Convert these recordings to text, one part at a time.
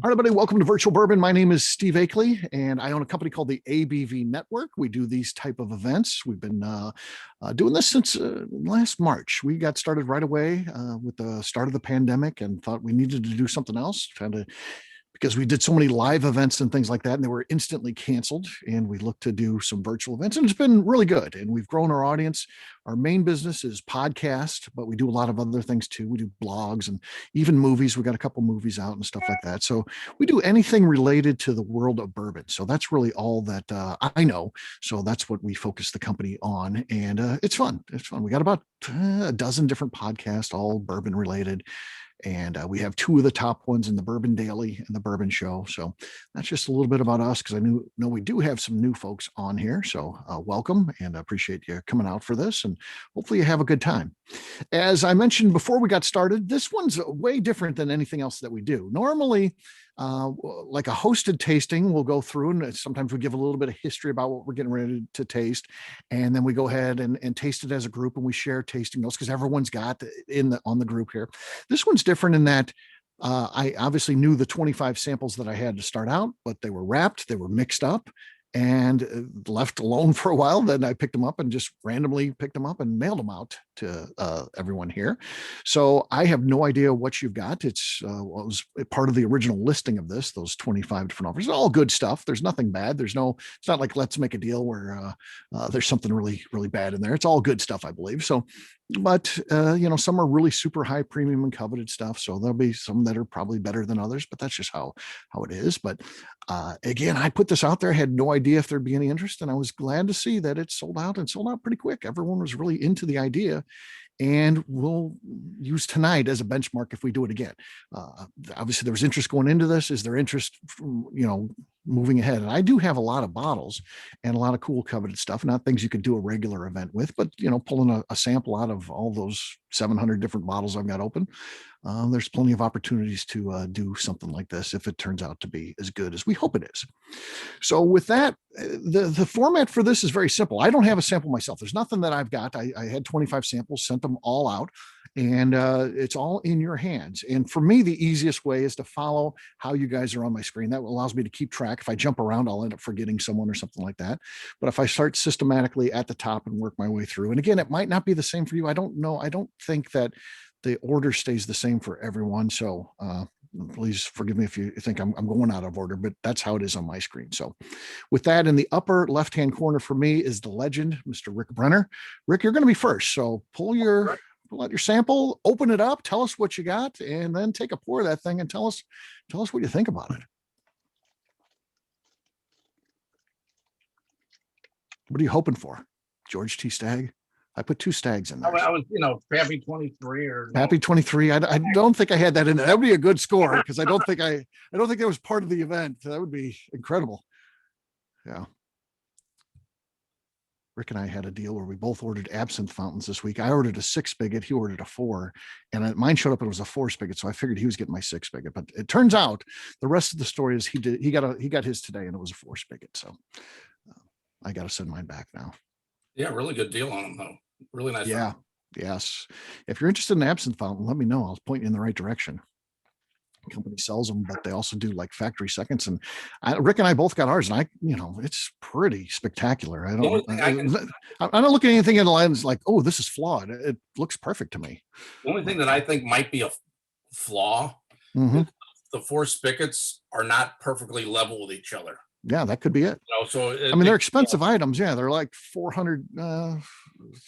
All right, everybody, welcome to Virtual Bourbon. My name is Steve Akley, and I own a company called the ABV Network. We do these type of events. We've been doing this since last March. We got started right away with the start of the pandemic and thought we needed to do something else, because we did so many live events and things like that, and they were instantly canceled. And we looked to do some virtual events, and it's been really good. And we've grown our audience. Our main business is podcast, but we do a lot of other things too. We do blogs and even movies. We got a couple movies out and stuff like that. So we do anything related to the world of bourbon. So that's really all that I know. So that's what we focus the company on, and it's fun. It's fun. We got about a dozen different podcasts, all bourbon related. And we have two of the top ones in the Bourbon Daily and the Bourbon Show. So that's just a little bit about us, because I know we do have some new folks on here. So welcome, and I appreciate you coming out for this, and hopefully you have a good time. As I mentioned before we got started, this one's way different than anything else that we do. Normally, like a hosted tasting, we'll go through and sometimes we give a little bit of history about what we're getting ready to taste. And then we go ahead and taste it as a group, and we share tasting notes because everyone's got on the group here. This one's different in that I obviously knew the 25 samples that I had to start out, but they were wrapped, they were mixed up, and left alone for a while. Then I picked them up and just randomly picked them up and mailed them out to everyone here. So I have no idea what you've got. It's what was part of the original listing of this, those 25 different offers. All good stuff. There's nothing bad. It's not like Let's Make a Deal where there's something really, really bad in there. It's all good stuff, I believe. So, but some are really super high premium and coveted stuff. So there'll be some that are probably better than others, but that's just how it is. But again, I put this out there. I had no idea if there'd be any interest, and I was glad to see that it sold out pretty quick. Everyone was really into the idea, and we'll use tonight as a benchmark if we do it again. Obviously, there was interest going into this. Is there interest from, moving ahead? And I do have a lot of bottles and a lot of cool coveted stuff, not things you could do a regular event with, but pulling a sample out of all those 700 different bottles I've got open. There's plenty of opportunities to do something like this if it turns out to be as good as we hope it is. So with that, the format for this is very simple. I don't have a sample myself. There's nothing that I've got. I had 25 samples, sent them all out, and it's all in your hands. And for me, the easiest way is to follow how you guys are on my screen. That allows me to keep track. If I jump around, I'll end up forgetting someone or something like that. But if I start systematically at the top and work my way through, and again, it might not be the same for you. I don't know. I don't think that the order stays the same for everyone. So please forgive me if you think I'm going out of order, but that's how it is on my screen. So with that, in the upper left-hand corner for me is the legend, Mr. Rick Brenner. Rick, you're going to be first. So pull out your sample, open it up, tell us what you got, and then take a pour of that thing and tell us what you think about it. What are you hoping for? George T. Stagg? I put 2 Stags in there. I was, Pappy 23 or Pappy 23. I don't think I had that in there. That would be a good score, because I don't think that was part of the event. That would be incredible. Yeah. Rick and I had a deal where we both ordered absinthe fountains this week. I ordered a 6 spigot. He ordered a 4, and mine showed up and it was a 4 spigot. So I figured he was getting my 6 spigot, but it turns out the rest of the story is he got his today, and it was a 4 spigot. So I got to send mine back now. Yeah. Really good deal on them though. Really nice. Yeah. Yes. If you're interested in absinthe fountain, let me know. I'll point you in the right direction. The company sells them, but they also do like factory seconds. And Rick and I both got ours, and it's pretty spectacular. I'm not looking at anything in the lens like, oh, this is flawed. It looks perfect to me. The only thing that I think might be a flaw, is the 4 spigots are not perfectly level with each other. Yeah, that could be it. They're expensive items. Yeah, they're like 400,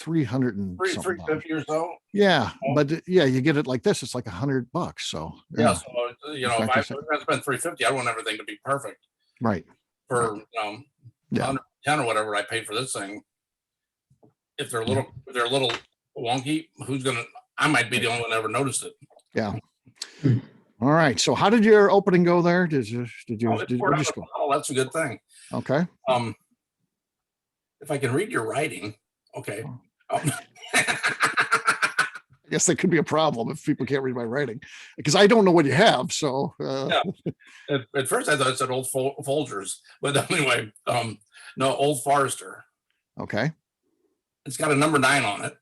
300 and 350 or so. Yeah, but you get it like this. It's like $100. So yeah. So if I spend 350, I want everything to be perfect. Right. For 110 or whatever I paid for this thing. If they're a little wonky, I might be the only one that ever noticed it. Yeah. All right. So how did your opening go there? Did you score? Oh, that's a good thing. Okay. If I can read your writing, okay. I guess that could be a problem if people can't read my writing, because I don't know what you have. So yeah. At first I thought it said Old Folgers, but anyway, no, Old Forester. Okay. It's got a number 9 on it.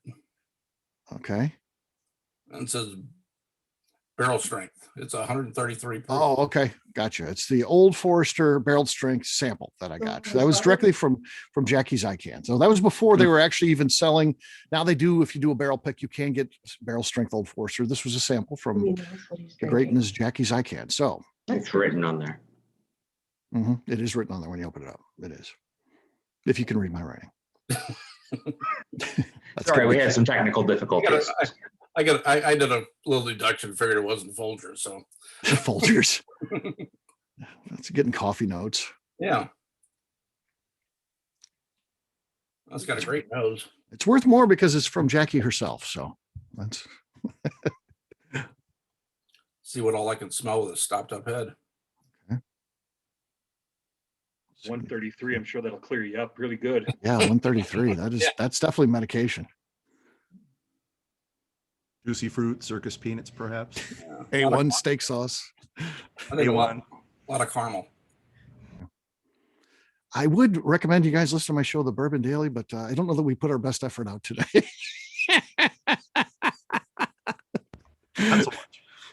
Okay. And it says barrel strength. It's 133 proof. Oh, okay. Gotcha. It's the Old Forester barreled strength sample that I got. So that was directly from Jackie's ICANN. So that was before they were actually even selling. Now they do, if you do a barrel pick, you can get barrel strength Old Forester. This was a sample from the great Ms. Jackie's ICANN. So It's written on there. it is written on there when you open it up. It is. If you can read my writing. Sorry, we had some technical difficulties. I did a little deduction, figured it wasn't Folgers. So Folgers. That's getting coffee notes. Yeah. That's got a great nose. It's worth more because it's from Jackie herself. So that's see what all I can smell with a stopped up head. 133. I'm sure that'll clear you up really good. Yeah, 133. That's definitely medication. Juicy fruit, circus peanuts, perhaps. Yeah. A1 steak sauce. I think A1. A lot of caramel. I would recommend you guys listen to my show, The Bourbon Daily, but I don't know that we put our best effort out today. Not so much.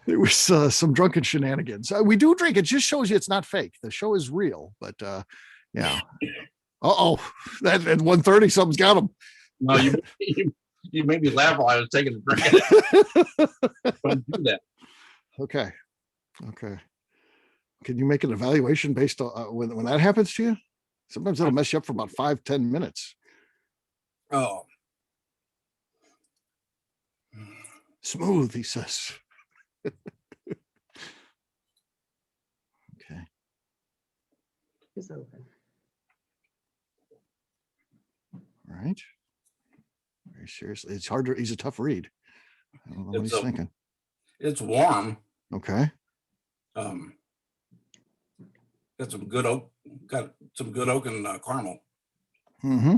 There was some drunken shenanigans. We do drink. It just shows you it's not fake. The show is real, but yeah. That at 1:30, something's got them. No, you made me laugh while I was taking a drink. Don't do that. Okay. Can you make an evaluation based on when that happens to you? Sometimes it'll mess you up for about 5-10 minutes. Oh, Smooth, he says. Okay. It's open. All right. Very seriously. It's hard to, he's a tough read. I don't know what It's he's a- thinking. it's warm. Okay. Got some good oak. Got some good oak and caramel. Mm-hmm.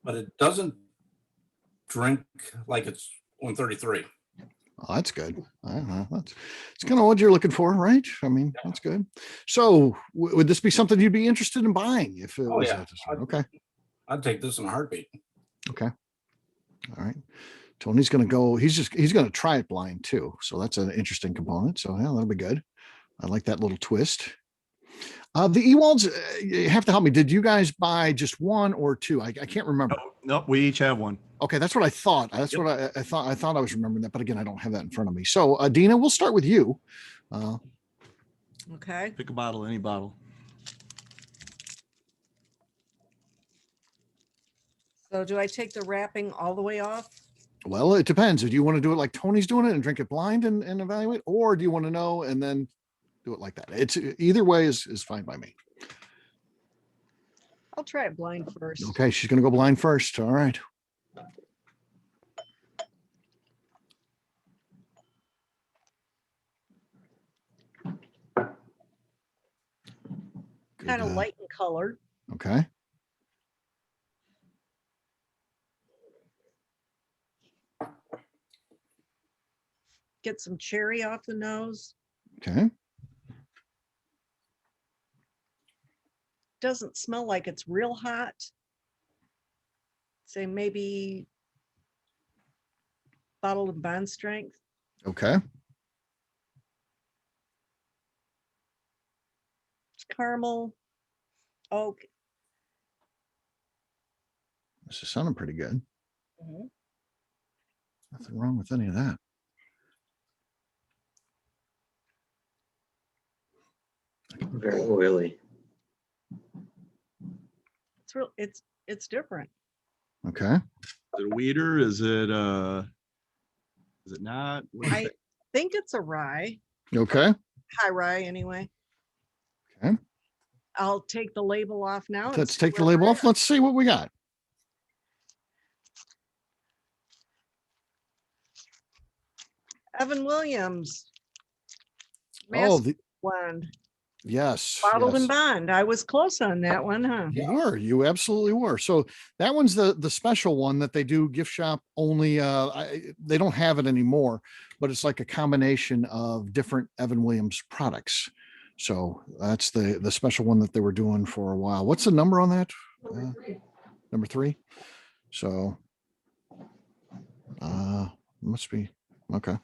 But it doesn't drink like it's 133. Oh, that's good. It's kind of what you're looking for, right? I mean, that's good. So would this be something you'd be interested in buying if it was yeah. okay. I'd take this in a heartbeat. Okay. All right. Tony's going to go, he's going to try it blind too. So that's an interesting component. So yeah, that'll be good. I like that little twist. The Ewalds, you have to help me. Did you guys buy just one or two? I can't remember. No, we each have one. Okay, that's what I thought. That's what I thought. I thought I was remembering that, but again, I don't have that in front of me. So, Dina, we'll start with you. Okay. Pick a bottle, any bottle. So do I take the wrapping all the way off? Well, it depends. Do you want to do it like Tony's doing it and drink it blind and evaluate, or do you want to know and then do it like that? It's either way is fine by me. I'll try it blind first. Okay, she's going to go blind first. All right. Good, Kind of light in color. Okay. Get some cherry off the nose. Okay. Doesn't smell like it's real hot. Say maybe bottled and bond strength. Okay. Caramel, oak. This is sounding pretty good. Mhm. Nothing wrong with any of that. Very oily. It's real. It's different. Okay. Is it a weeder? Is it not? What do you I think? think it's a rye, Okay. high rye anyway. Okay. I'll take the label off now. and Let's see take the where label we're off. at. Let's see what we got. Evan Williams. Oh, Master blend, yes. bottled yes. and bond. I was close on that one, huh? You were. You absolutely were. So that one's the special one that they do gift shop only. They don't have it anymore, but it's like a combination of different Evan Williams products. So that's the special one that they were doing for a while. What's the number on that? Number 3. So Must be okay.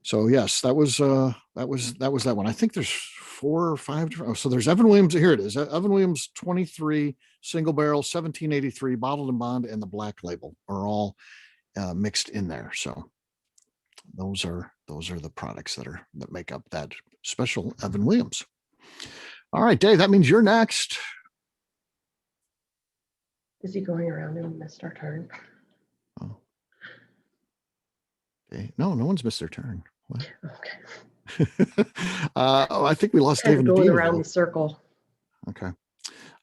So yes, that was that one. I think there's 4 or 5 different. Oh, so there's Evan Williams. Here it is. Evan Williams 23 single barrel 1783 bottled and bond and the black label are all mixed in there. So those are the products that make up that special Evan Williams. All right, Dave, that means you're next. Is he going around and missed our turn? Oh. Okay. No one's missed their turn. What? Okay. I think we lost David. Going around the circle. Okay.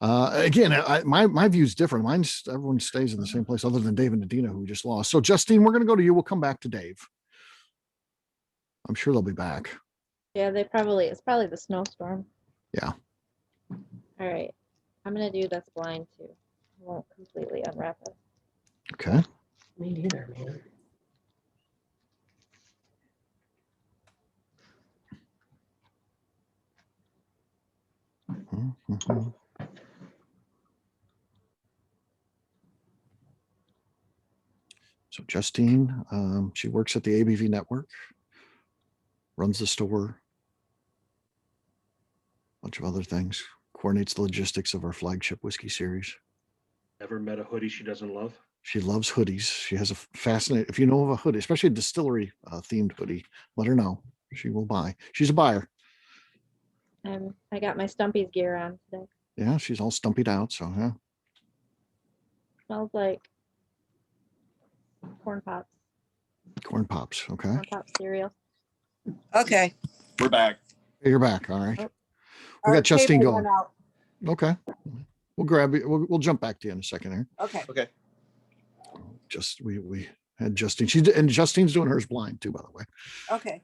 Again, my view is different. Mine's everyone stays in the same place other than Dave and Nadina, who we just lost. So Justine, we're going to go to you. We'll come back to Dave. I'm sure they'll be back. Yeah, it's probably the snowstorm. Yeah. All right. I'm going to do this blind too. I won't completely unwrap it. Okay. Me neither, man. Mm-hmm. So Justine, she works at the ABV Network, runs the store, a bunch of other things, coordinates the logistics of our flagship whiskey series. Ever met a hoodie she doesn't love? She loves hoodies. She has a fascinating, if you know of a hoodie, especially a distillery themed hoodie, let her know. She will buy. She's a buyer. I got my Stumpy's gear on today. Yeah, she's all stumpied out. So yeah. Smells like corn pops. Corn pops. Okay. Corn pop cereal. Okay. We're back. Hey, you're back. All right. Oh. We Our got Justine cable going. went out. Okay. We'll grab you. We'll jump back to you in a second here. Okay. Okay. Just we had Justine. And Justine's doing hers blind too, by the way. Okay.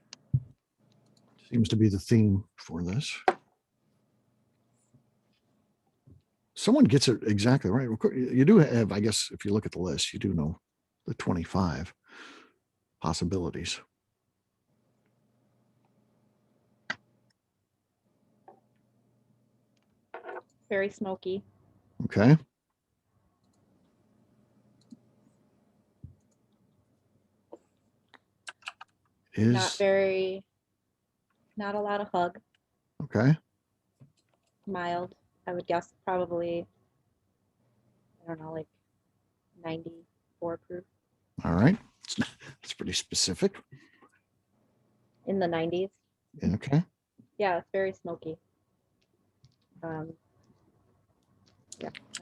Seems to be the theme for this. Someone gets it exactly right. You do have, I guess, if you look at the list, you do know the 25 possibilities. Very smoky. Okay. Not a lot of hug. Okay. Mild. I would guess probably, I don't know, like 94 proof. All right. It's pretty specific. In the 90s. Okay. Yeah, it's very smoky. Yeah, I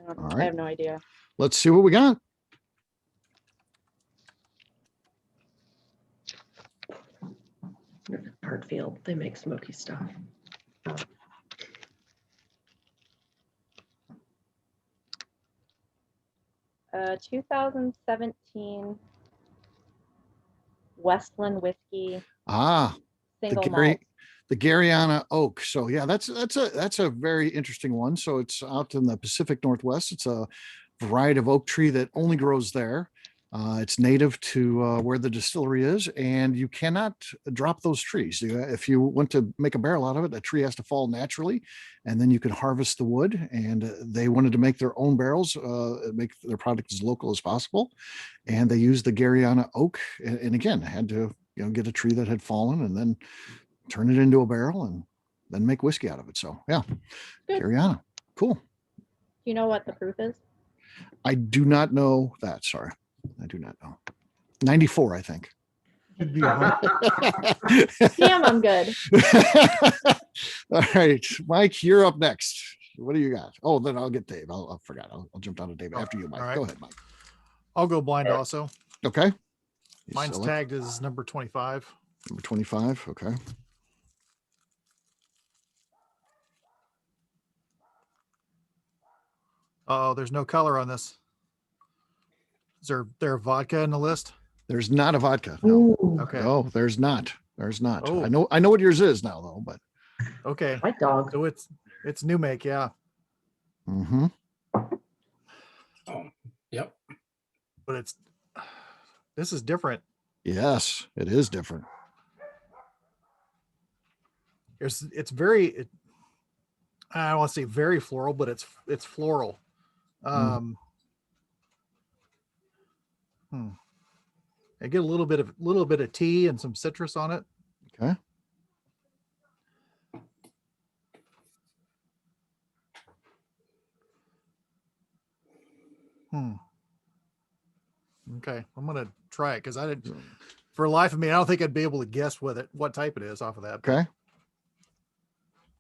don't know. All I right. have no idea. Let's see what we got. Hartfield, they make smoky stuff. 2017 Westland whiskey The single malt. Garyana oak. So yeah, that's a very interesting one. So it's out in the Pacific Northwest. It's a variety of oak tree that only grows there. It's native to where the distillery is, and you cannot drop those trees. If you want to make a barrel out of it, a tree has to fall naturally, and then you can harvest the wood. And they wanted to make their own barrels, make their product as local as possible, and they used the Garyana oak. And again, had to get a tree that had fallen and then turn it into a barrel and then make whiskey out of it. So yeah, Good. Garyana, cool. Do you know what the proof is? I do not know that. Sorry. I do not know. 94, I think. Should be 100. Damn, I'm good. All right, Mike, you're up next. What do you got? Oh, then I'll get Dave. I forgot. I'll jump down to Dave after you, Mike. All right. Go ahead, Mike. I'll go blind also. Okay. You Mine's select tagged as number 25. number 25. Okay. Oh, there's no color on this. Is there a vodka in the list? There's not a vodka. No. Ooh, Okay. No, there's not. There's not. Oh. I know what yours is now though, but Okay. white dog. So it's new make, yeah. mm-hmm. Oh, yep. But this is different. Yes, it is different. It's very I don't want to say very floral, but it's floral. I get a little bit of tea and some citrus on it. Okay. Okay, I'm gonna try it because I didn't. For the life of me, I don't think I'd be able to guess what type it is off of that. but Okay.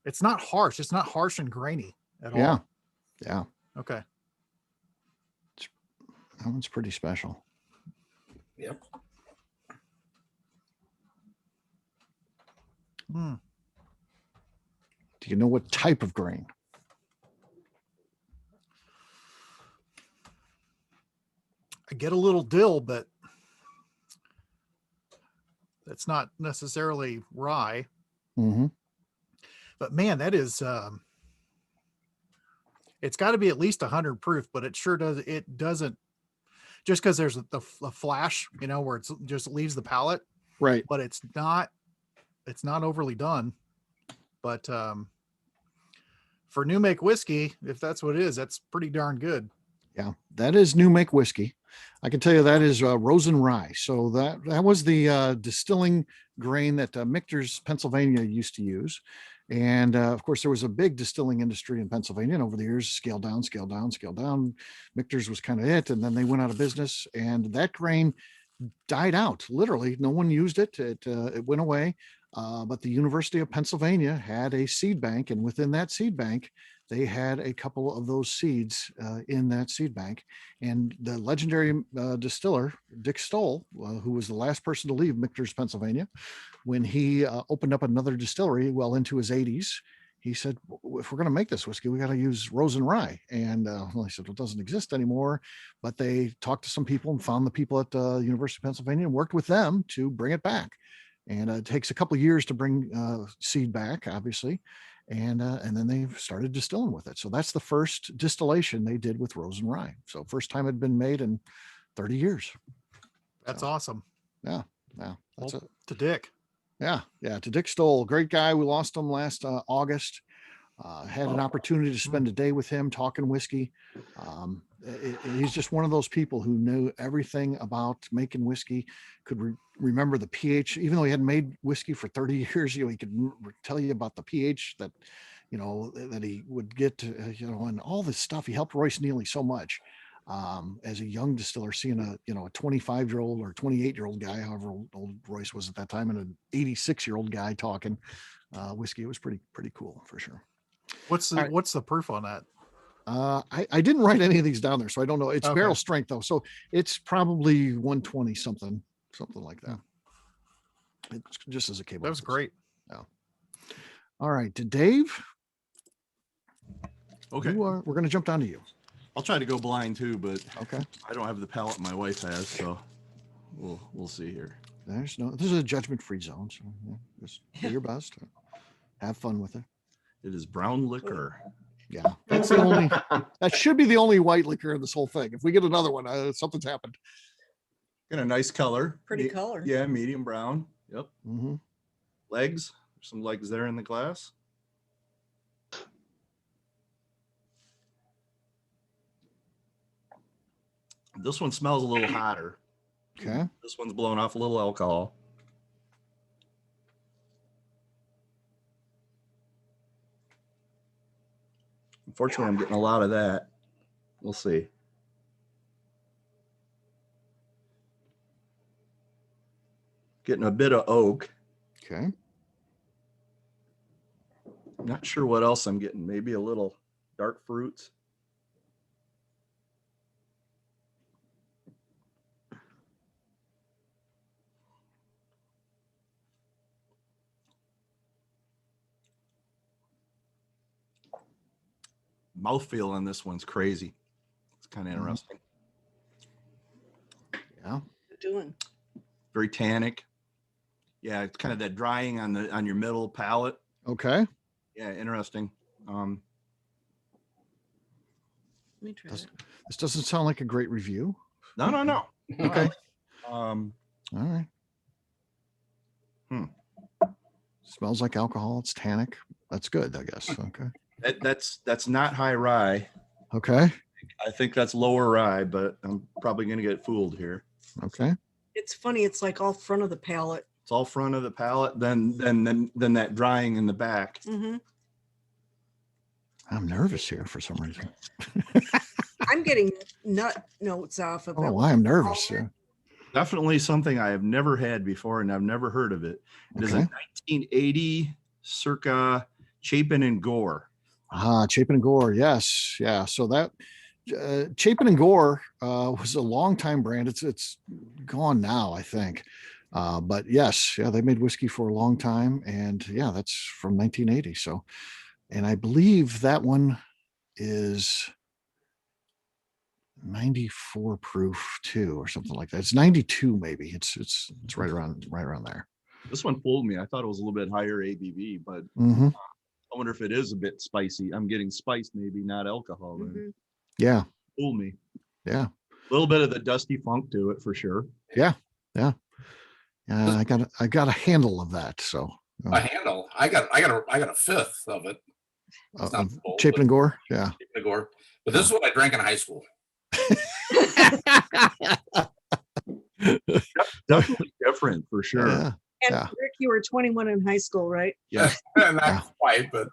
It's not harsh. It's not harsh and grainy at Yeah. all. Yeah. Okay. That one's pretty special. Yep. Hmm. Do you know what type of grain? I get a little dill, but that's not necessarily rye. Mm-hmm. But man, that is it's got to be at least 100 proof, but it sure does. It doesn't just because there's the flash, where it's just leaves the palate, Right. but it's not overly done. But for new make whiskey, if that's what it is, that's pretty darn good. Yeah, that is new make whiskey. I can tell you that is Rosen rye. So that was the distilling grain that Michter's Pennsylvania used to use. And of course, there was a big distilling industry in Pennsylvania, and over the years, scale down, scale down, scale down. Michter's was kind of it, and then they went out of business, and that grain died out. Literally, no one used it. It went away. But the University of Pennsylvania had a seed bank, and within that seed bank, they had a couple of those seeds in that seed bank. And the legendary distiller, Dick Stoll, who was the last person to leave Michter's Pennsylvania, when he opened up another distillery well into his 80s, he said, if we're going to make this whiskey, we got to use Rosen rye. And well, I said, well, it doesn't exist anymore. But they talked to some people and found the people at the University of Pennsylvania and worked with them to bring it back. And it takes a couple of years to bring seed back, obviously. And then they started distilling with it. So that's the first distillation they did with Rosen rye. So first time it had been made in 30 years. That's So, awesome. Yeah. Yeah. That's Well, it. to Dick. Yeah. Yeah. To Dick Stoll, great guy. We lost him last August. Had an opportunity to spend a day with him talking whiskey. He's just one of those people who knew everything about making whiskey, could remember the pH, even though he hadn't made whiskey for 30 years, he could tell you about the pH that, that he would get, and all this stuff. He helped Royce Neely so much as a young distiller, seeing a 25-year-old or 28-year-old guy, however old Royce was at that time, and an 86-year-old guy talking whiskey. It was pretty cool for sure. What's the proof on that? I didn't write any of these down there, so I don't know. It's Okay. barrel strength though, so it's probably 120 something like that. It's just as a cable. That was great. Yeah. All right, to Dave. Okay. We're going to jump down to you. I'll try to go blind too, but Okay. I don't have the palate my wife has, so we'll see here. This is a judgment-free zone, so just do your best. Have fun with it. It is brown liquor. Yeah, that's the only. That should be the only white liquor in this whole thing. If we get another one, something's happened. Got a nice color. Pretty color. Yeah, medium brown. Yep. Mm-hmm. Legs. There's some legs there in the glass. This one smells a little hotter. Okay. This one's blowing off a little alcohol. Unfortunately, I'm getting a lot of that. We'll see. Getting a bit of oak. Okay. Not sure what else I'm getting. Maybe a little dark fruits. Mouthfeel on this one's crazy. It's kind of interesting. Yeah. Doing. Very tannic. Yeah, it's kind of that drying on your middle palate. Okay. Yeah, interesting. Let me try This, it. this doesn't sound like a great review. No. Okay. Um, All right. Smells like alcohol. It's tannic. That's good, I guess. Okay. that's not high rye. Okay. I think that's lower rye, but I'm probably going to get fooled here. Okay. It's funny, it's like all front of the palate. It's all front of the palate, then that drying in the back. Hmm. I'm nervous here for some reason. I'm getting nut notes off of I don't it. know why I'm nervous. Yeah. Definitely something I have never had before, and I've never heard of it. It is a Okay. 1980 circa Chapin and Gore. Chapin and Gore. Yes. Yeah. So that Chapin and Gore was a longtime brand. It's gone now, I think. But yes, yeah, they made whiskey for a long time, and yeah, that's from 1980. So, and I believe that one is 94 proof too, or something like that. It's 92 maybe. It's right around there. This one fooled me. I thought it was a little bit higher ABV, but Hmm. I wonder if it is a bit spicy. I'm getting spice, maybe not alcohol. Mhm. Yeah. Fooled me. Yeah. A little bit of the dusty funk to it for sure. Yeah. Yeah. I got a handle of that. So A handle. I got a fifth of it. It's not full, Chapin and Gore. Yeah. Chapin and Gore. But this is what I drank in high school. Definitely different for sure. Yeah. And Yeah. Rick, you were 21 in high school, right? Yeah. Not quite, but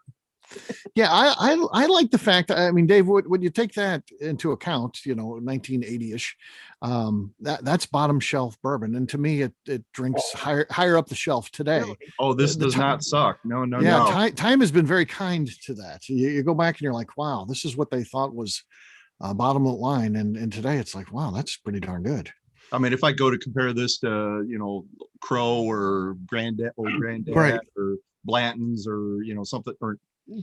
Yeah, I like the fact. I mean, Dave, when you take that into account, 1980-ish, that's bottom shelf bourbon, and to me, it drinks higher up the shelf today. Really? Oh, this The does ti- not suck. No, no, Yeah, no. time has been very kind to that. You go back and you're like, wow, this is what they thought was bottom of the line, and today it's like, wow, that's pretty darn good. I mean, if I go to compare this to, Crow or Granddad Right. or Blanton's or, something, or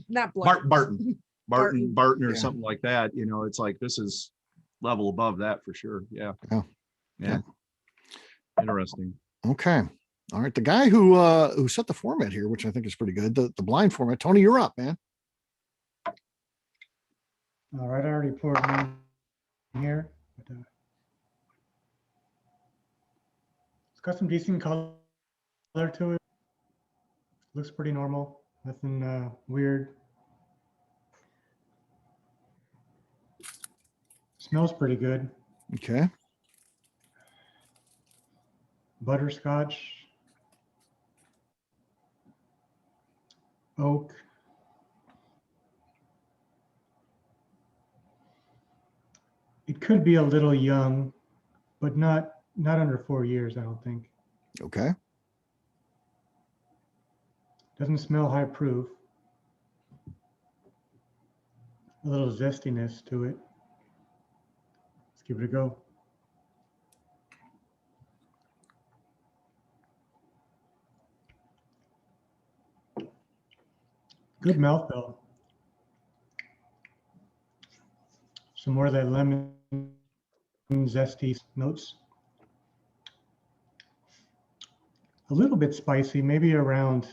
Not black. Barton or Yeah. something like that, it's like, this is level above that for sure. Yeah. Yeah. Yeah. Interesting. Okay, all right. The guy who set the format here, which I think is pretty good, the blind format. Tony, you're up, man. All right, I already poured one here. But, it's got some decent color to it. Looks pretty normal. Nothing weird. Smells pretty good. Okay. Butterscotch. Oak. It could be a little young, but not under 4 years, I don't think. Okay. Doesn't smell high proof. A little zestiness to it. Let's give it a go. Good mouthfeel. Some more of that lemon zesty notes. A little bit spicy, maybe around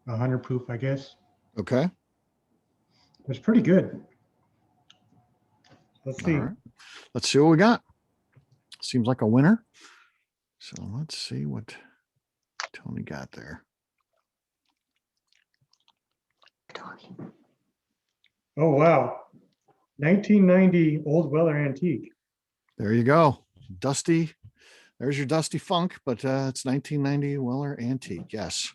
100 proof, I guess. Okay. It's pretty good. Let's see. All right. Let's see what we got. Seems like a winner. So let's see what Tony got there. Oh, wow. 1990 Old Weller Antique. There you go. Dusty. There's your Dusty Funk, but it's 1990 Weller Antique. Yes.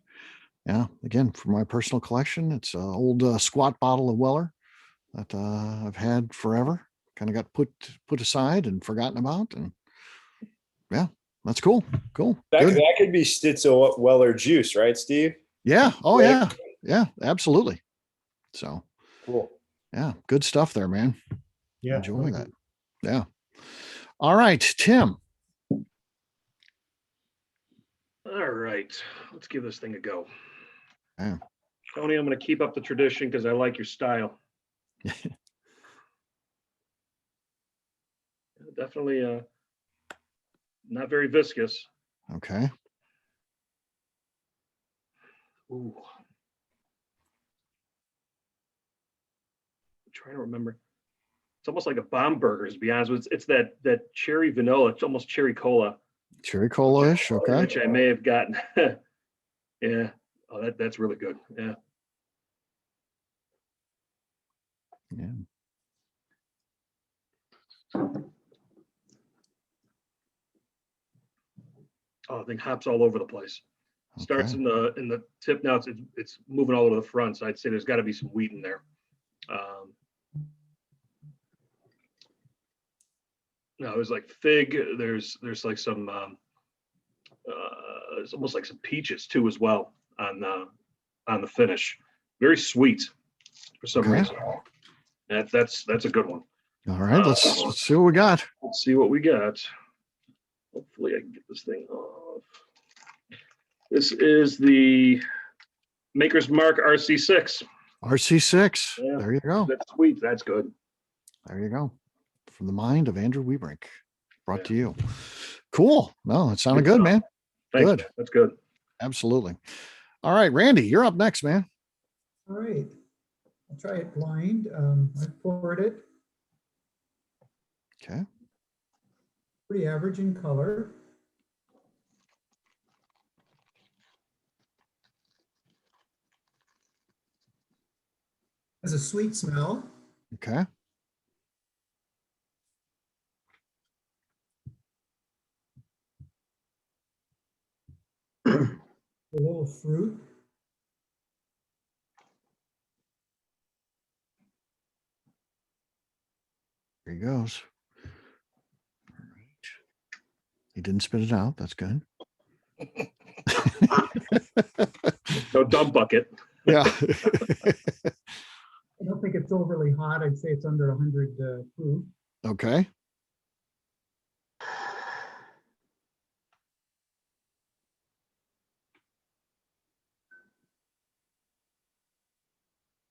Yeah. Again, for my personal collection, it's an old squat bottle of Weller that I've had forever. Kind of got put aside and forgotten about. And yeah, that's cool. Cool. That Good. could be Stitzel Weller juice, right, Steve? Yeah. Oh, Right? yeah. Yeah, absolutely. So, Cool. yeah, good stuff there, man. Yeah. Enjoy really that. good. Yeah. All right, Tim. All right, let's give this thing a go. Yeah. Tony, I'm going to keep up the tradition because I like your style. Definitely not very viscous. Okay. Ooh. I'm trying to remember. It's almost like a Baumburgers, to be honest with you. It's that cherry vanilla. It's almost cherry cola, Cherry cola-ish. Okay. which I may have gotten. Yeah. Oh, that's really good. Yeah. Yeah. I think hops all over the place. Starts Okay. in the tip. Now it's moving all over the front. So I'd say there's got to be some wheat in there. No, there's like fig. There's like some. It's almost like some peaches too as well on the finish. Very sweet for some Okay. reason. That's a good one. All right, let's see what we got. Let's see what we got. Hopefully I can get this thing off. This is the Maker's Mark RC6. RC6. Yeah. There you go. That's sweet. That's good. There you go. From the mind of Andrew Webrink, brought to you. Cool. No, it sounded good, man. Thanks, Good. man. That's good. Absolutely. All right, Randy, you're up next, man. All right. I'll try it blind. I poured it. Okay. Pretty average in color. Has a sweet smell. Okay. A little fruit. Here he goes. All right. He didn't spit it out. That's good. No dump bucket. Yeah. I don't think it's overly hot. I'd say it's under 100 proof. Okay.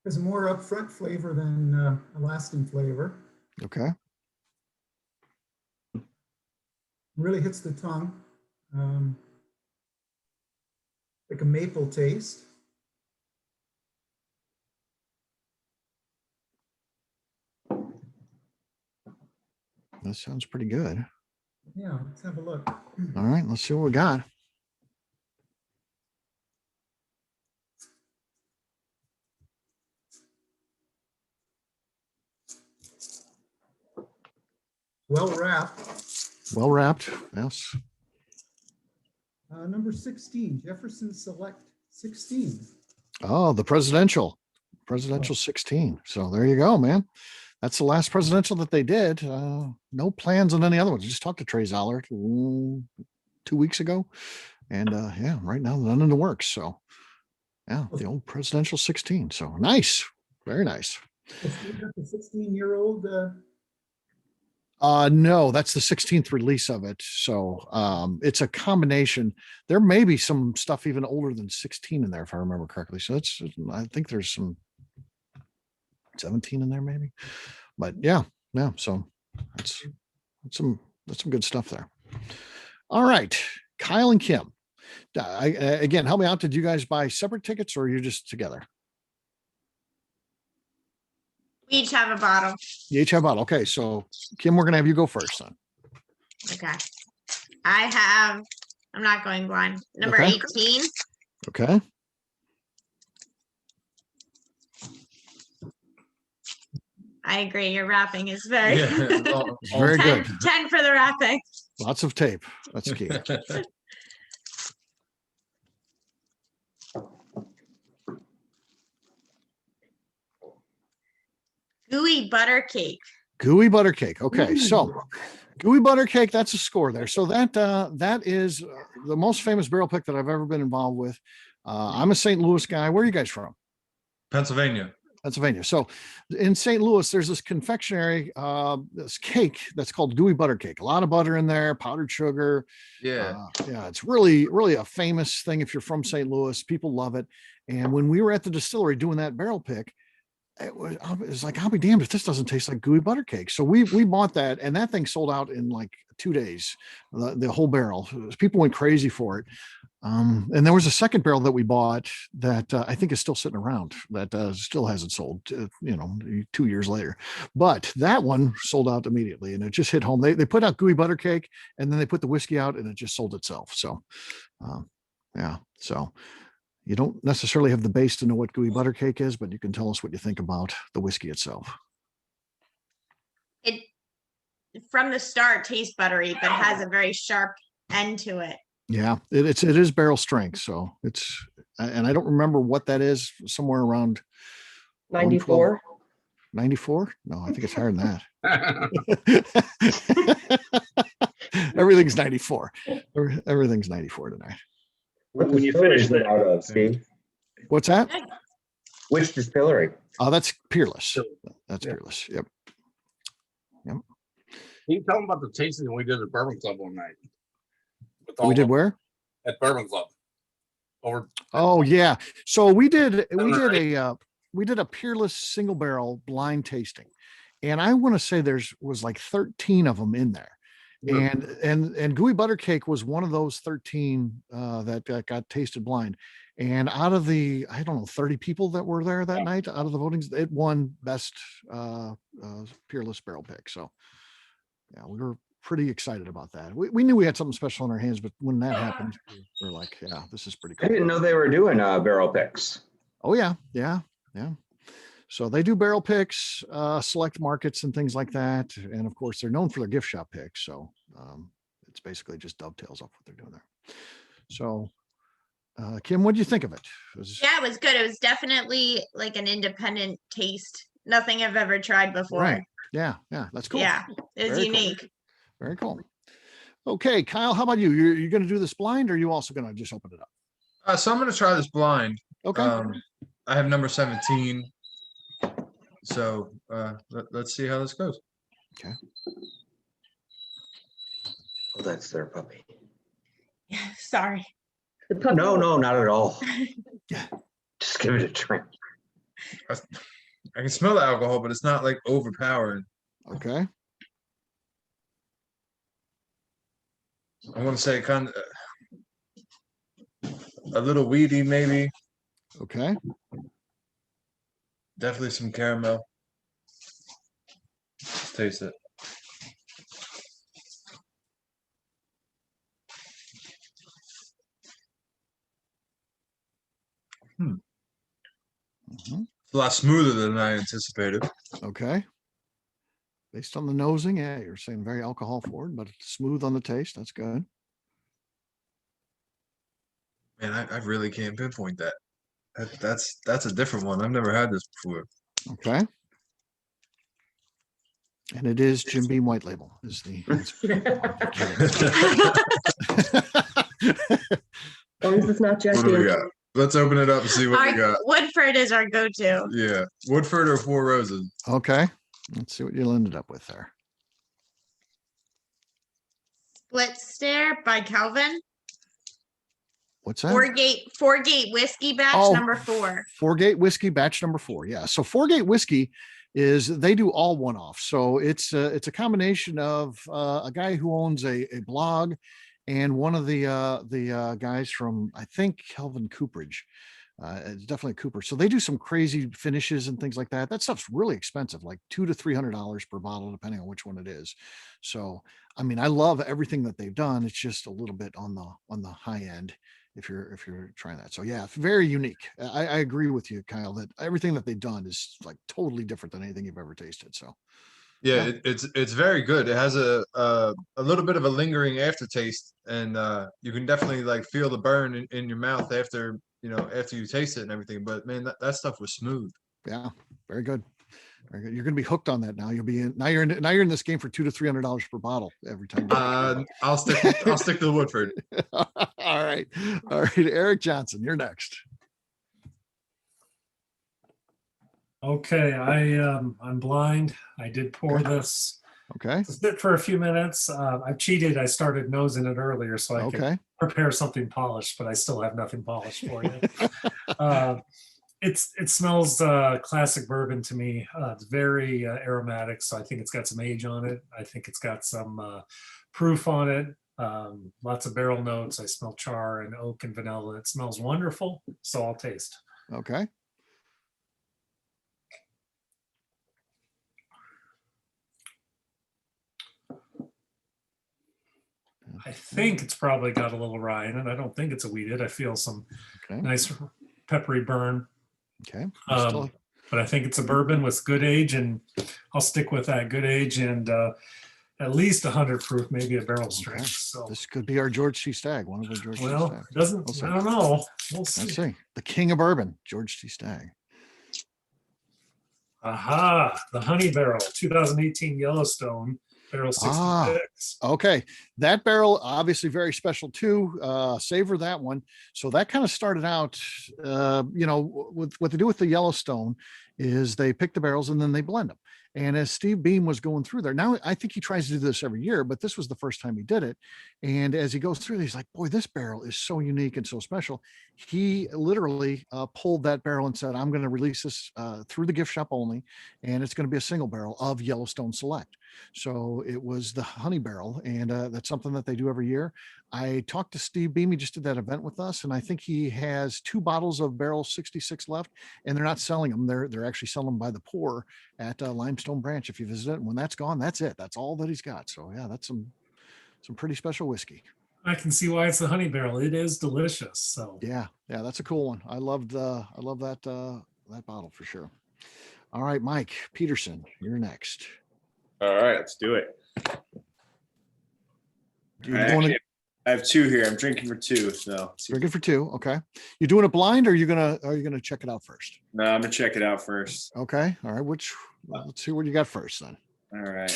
There's more upfront flavor than a lasting flavor. Okay. Really hits the tongue. Like a maple taste. That sounds pretty good. Yeah, let's have a look. All right, let's see what we got. Well wrapped. Well wrapped. Yes. Number 16, Jefferson Select 16. Oh, the presidential 16. So there you go, man. That's the last presidential that they did. No plans on any other ones. Just talked to Trey Zoller 2 weeks ago. And yeah, right now, none in the works. So yeah, the old presidential 16. So nice. Very nice. Is that the 16-year-old? No, that's the 16th release of it. So it's a combination. There may be some stuff even older than 16 in there, if I remember correctly. So it's, I think there's some 17 in there, maybe. But yeah. So that's some good stuff there. All right, Kyle and Kim. Again, help me out. Did you guys buy separate tickets or are you just together? We each have a bottle. You each have a bottle. Okay, so Kim, we're gonna have you go first then. Okay. I'm not going blind. Number Okay. 18. Okay. I agree. Your wrapping is very, Very 10, good. 10 for the wrapping. Lots of tape. That's key. Gooey butter cake. Gooey butter cake. Okay, so gooey butter cake, that's a score there. So that is the most famous barrel pick that I've ever been involved with. I'm a St. Louis guy. Where are you guys from? Pennsylvania. So in St. Louis, there's this confectionery, this cake that's called gooey butter cake. A lot of butter in there, powdered sugar. Yeah. Yeah, it's really, really a famous thing. If you're from St. Louis, people love it. And when we were at the distillery doing that barrel pick, it was like, I'll be damned if this doesn't taste like gooey butter cake. So we bought that, and that thing sold out in like 2 days, the whole barrel. People went crazy for it. And there was a second barrel that we bought that I think is still sitting around that still hasn't sold, 2 years later. But that one sold out immediately, and it just hit home. They put out gooey butter cake, and then they put the whiskey out, and it just sold itself. So, yeah. So you don't necessarily have the base to know what gooey butter cake is, but you can tell us what you think about the whiskey itself. It from the start tastes buttery, but has a very sharp end to it. Yeah, it is barrel strength. So it's, and I don't remember what that is, somewhere around 94. 94. No, I think it's higher than that. Everything's 94. Everything's 94 tonight. What When you distillery finish is it that, out of, Steve? What's that? Which distillery? Oh, that's Peerless. That's Yeah. Peerless. Yep. Yep. Can you tell them about the tasting we did at Bourbon Club one night? With We did the- where? At Bourbon Club. Over. Oh yeah. So we did or a Peerless single barrel blind tasting. And I want to say was like 13 of them in there. And Gooey Butter Cake was one of those 13 that got tasted blind. And out of the, I don't know, 30 people that were there that night, out of the votings, it won best Peerless barrel pick. So yeah, we were pretty excited about that. We knew we had something special in our hands, but when that happened, we were like, yeah, this is pretty I cool. didn't know they were doing barrel picks. Oh yeah. So they do barrel picks, select markets and things like that. And of course they're known for their gift shop picks. So it's basically just dovetails off what they're doing there. So Kim, what do you think of it? Yeah, it was good. It was definitely like an independent taste. Nothing I've ever tried before. Right. Yeah. That's cool. Yeah, it's Very cool. unique. Very cool. Okay, Kyle, how about you? You're going to do this blind, or are you also going to just open it up? So I'm going to try this blind. Okay. I have number 17. So let's see how this goes. Okay. Oh, that's their puppy. Sorry. No, not at all. Just give it a drink. I can smell the alcohol, but it's not like overpowering. Okay. I want to say kind of a little weedy, maybe. Okay. Definitely some caramel. Let's taste it. It's a lot smoother than I anticipated. Okay. Based on the nosing, yeah, you're saying very alcohol forward, but it's smooth on the taste. That's good. Man, I really can't pinpoint that. That's a different one. I've never had this before. Okay. And it is Jim Beam White Label is the. As long as it's not Jack What do we Daniels. got? Let's open it up and see what we got. Woodford is our go-to. Yeah, Woodford or Four Roses. Okay. Let's see what you ended up with there. Split Stare by Calvin. What's that? Four Gate Whiskey Batch Oh, number 4. Four Gate Whiskey batch number 4. Yeah. So Four Gate Whiskey they do all one-off. So it's a combination of a guy who owns a blog and one of the guys from, I think, Kelvin Cooperage. It's definitely Cooper. So they do some crazy finishes and things like that. That stuff's really expensive, like $200 to $300 per bottle, depending on which one it is. So, I mean, I love everything that they've done. It's just a little bit on the high end if you're trying that. So yeah, very unique. I agree with you, Kyle, that everything that they've done is like totally different than anything you've ever tasted. So Yeah, it's very good. It has a little bit of a lingering aftertaste, and you can definitely like feel the burn in your mouth after you taste it and everything. But man, that stuff was smooth. Yeah, very good. Very good. You're going to be hooked on that now. You'll be in now. You're in this game for $200 to $300 per bottle every time. I'll stick to the Woodford. All right, Eric Johnson, you're next. Okay, I'm blind. I did pour this. Okay. Sit for a few minutes. I cheated. I started nosing it earlier so I could prepare something polished, but I still have nothing polished for you. It smells classic bourbon to me. It's very aromatic, so I think it's got some age on it. I think it's got some proof on it. Lots of barrel notes. I smell char and oak and vanilla. It smells wonderful, so I'll taste. Okay. I think it's probably got a little rye in it. I don't think it's a wheated. I feel some nice peppery burn. Okay. But I think it's a bourbon with good age, and I'll stick with that good age. And at least 100 proof, maybe a barrel strength. Okay. So, This could be our George C. Stagg, one of our George C. well, Stagg. it doesn't, We'll see. I don't know. We'll see. Let's see. The king of bourbon, George C. Stagg. Aha, the Honey Barrel, 2018 Yellowstone, barrel 66. Okay. That barrel, obviously very special too. Savor that one. So that kind of started out, with what they do with the Yellowstone is they pick the barrels and then they blend them. And as Steve Beam was going through there, now I think he tries to do this every year, but this was the first time he did it. And as he goes through, he's like, boy, this barrel is so unique and so special. He literally pulled that barrel and said, I'm going to release this through the gift shop only. And it's going to be a single barrel of Yellowstone Select. So it was the Honey Barrel. And that's something that they do every year. I talked to Steve Beam. He just did that event with us. And I think he has 2 bottles of Barrel 66 left, and they're not selling them. They're actually selling them by the pour at Limestone Branch. If you visit it, and when that's gone, that's it. That's all that he's got. So yeah, that's some pretty special whiskey. I can see why it's the Honey Barrel. It is delicious. So Yeah, that's a cool one. I love that bottle for sure. All right, Mike Peterson, you're next. All right, let's do it. I have 2 here. I'm drinking for 2, so Drinking for 2. Okay. You doing it blind, or are you gonna check it out first? No, I'm gonna check it out first. Okay. All right. Let's see what you got first then. All right.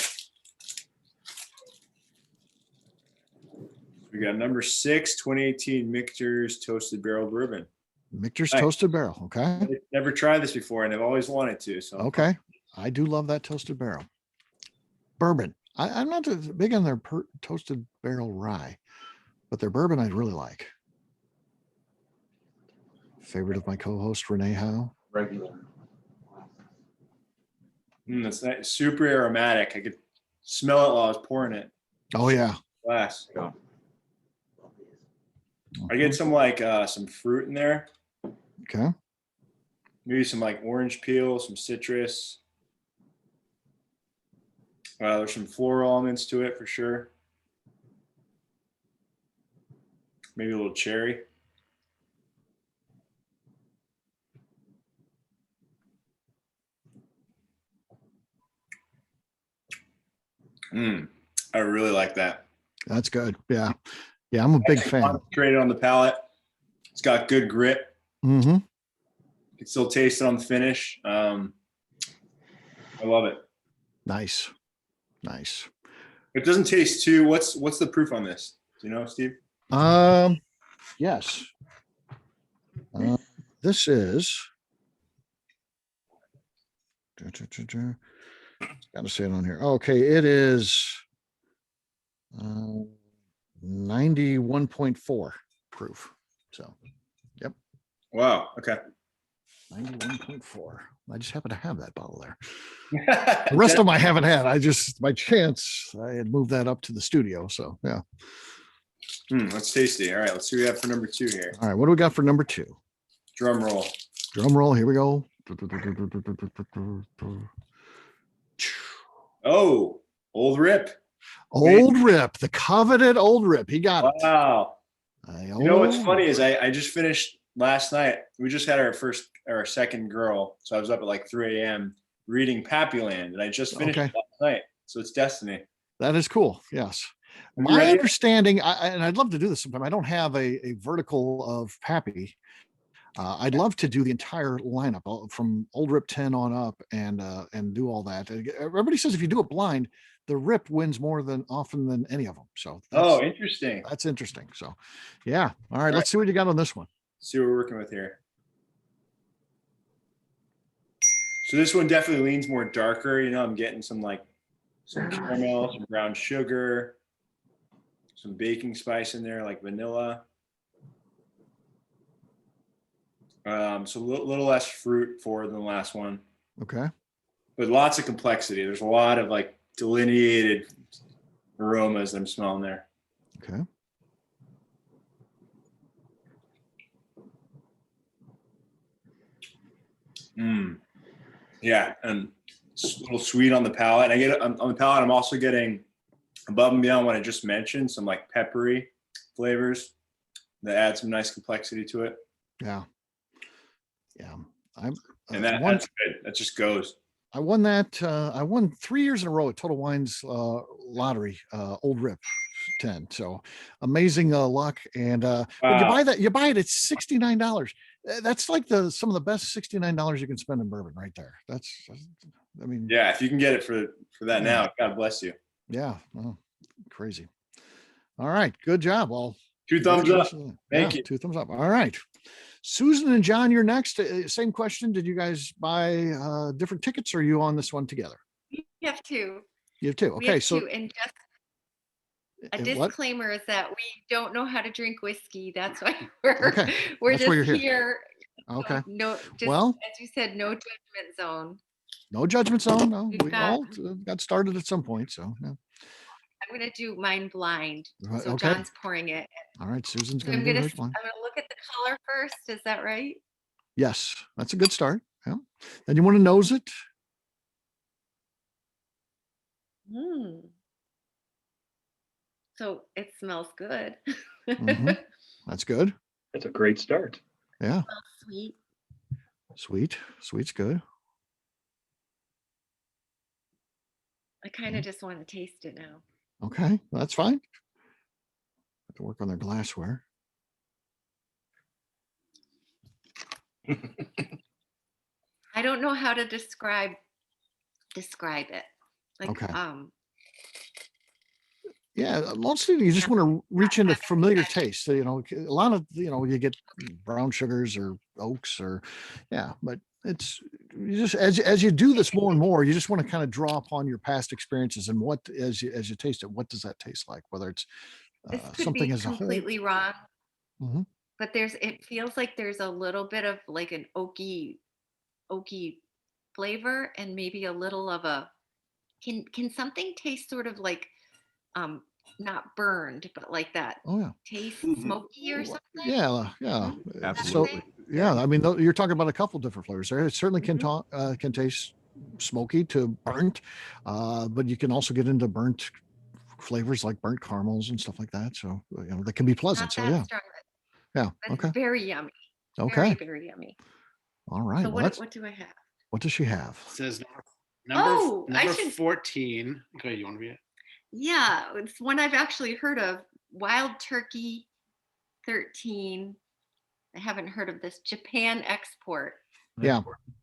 We got number 6, 2018 Michter's Toasted Barrel Bourbon. Michter's Toasted Barrel. Okay. I've never tried this before, and I've always wanted to. So okay. I do love that Toasted Barrel. Bourbon. I'm not big on their Toasted Barrel rye, but their bourbon I really like. Favorite of my co-host Renee Howe. Regular. It's not super aromatic. I could smell it while I was pouring it. Oh yeah. Glass. I get some some fruit in there. Okay. Maybe some orange peel, some citrus. There's some floral elements to it for sure. Maybe a little cherry. I really like that. That's good. Yeah. Yeah, I'm a big fan. Concentrated on the palate. It's got good grit. Mm-hmm. You can still taste it on the finish. I love it. Nice. Nice. It doesn't taste too. What's the proof on this? Do you know, Steve? Yes. This is. Got to say it on here. Okay, it is 91.4 proof. So, yep. Wow. Okay. 91.4. I just happen to have that bottle there. The rest of them I haven't had. I just, by chance, I had moved that up to the studio. So, yeah. That's tasty. All right, let's see what we have for number 2 here. All right, what do we got for number 2? Drum roll. Drum roll. Here we go. Oh, Old Rip. Old Rip, the coveted Old Rip. He got it. Wow. You know what's funny is I just finished last night. We just had our second girl. So I was up at 3 a.m. reading Pappyland, and I just finished it last night. So it's destiny. That is cool. Yes. My understanding, and I'd love to do this sometime. I don't have a vertical of Pappy. I'd love to do the entire lineup from Old Rip 10 on up and do all that. Everybody says if you do it blind, the Rip wins more often than any of them. So interesting. That's interesting. So yeah. All right. Let's see what you got on this one. See what we're working with here. So this one definitely leans more darker. I'm getting some caramel, some brown sugar, some baking spice in there, like vanilla. So a little less fruit forward than the last one. Okay. But lots of complexity. There's a lot of delineated aromas that I'm smelling there. Okay. Yeah, and it's a little sweet on the palate. I get on the palate. I'm also getting above and beyond what I just mentioned, some peppery flavors that add some nice complexity to it. Yeah. Yeah. That's good. That just goes. I won that. I won 3 years in a row at Total Wines lottery, Old Rip 10. So amazing luck. And when you buy that, you buy it at $69. That's like some of the best $69 you can spend in bourbon right there. I mean, yeah, if you can get it for that now, God bless you. Yeah, well, crazy. All right, good job. Well, 2 thumbs up. Thank you. 2 thumbs up. All right. Susan and John, you're next. Same question. Did you guys buy different tickets, or are you on this one together? We have 2. You have 2. We Okay, have so 2, and just a what? disclaimer is that we don't know how to drink whiskey. That's why we're Okay, we're that's just why you're here. here. Okay. No, just Well, as you said, no judgment zone. no judgment zone. No, We've we got- all got started at some point. So, yeah. I'm gonna do mine blind. Right, So okay. John's pouring it. All right, Susan's So going I'm to do gonna hers one. look at the color first. Is that right? Yes, that's a good start. Yeah. Then you want to nose it. So it smells good. Mhm. That's good. That's a great start. Yeah. Smells sweet. Sweet. Sweet's good. I kind of just want to taste it now. Okay, that's fine. Have to work on their glassware. I don't know how to describe it. Like Okay. Yeah, mostly you just want to reach into familiar taste. You know, a lot of, you get brown sugars or oaks or, yeah, but it's you just as you do this more and more, you just want to kind of draw upon your past experiences and what as you taste it, what does that taste like? Whether it's This could something be as a whole. completely wrong, Mhm. but it feels like there's a little bit of like an oaky flavor and maybe a little of a can something taste sort of like not burned, but like that Oh yeah. taste smoky or something? Yeah, yeah, Absolutely. So yeah, I mean, you're talking about a couple different flavors there. It certainly can can taste smoky to burnt, but you can also get into burnt flavors like burnt caramels and stuff like that. So that can be pleasant. Not So that yeah, strong, yeah, but okay, it's very yummy. okay, Very yummy. all right. So Well, what do I have? what does she have? Says Oh, I number should- 14. Okay, you want to be it? Yeah, it's one I've actually heard of. Wild Turkey 13. I haven't heard of this. Japan export. Yeah,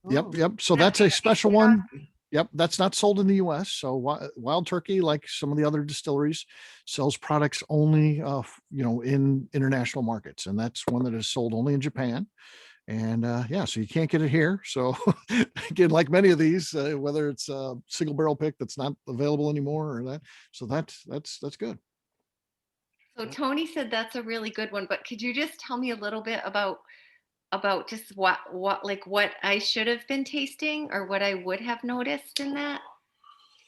yep. So that's a special one. Yep, that's not sold in the U.S. So Wild Turkey, like some of the other distilleries, sells products only, in international markets, and that's one that is sold only in Japan. And yeah, so you can't get it here. So again, like many of these, whether it's a single barrel pick that's not available anymore or that, so that's good. So Tony said that's a really good one, but could you just tell me a little bit about just what I should have been tasting or what I would have noticed in that?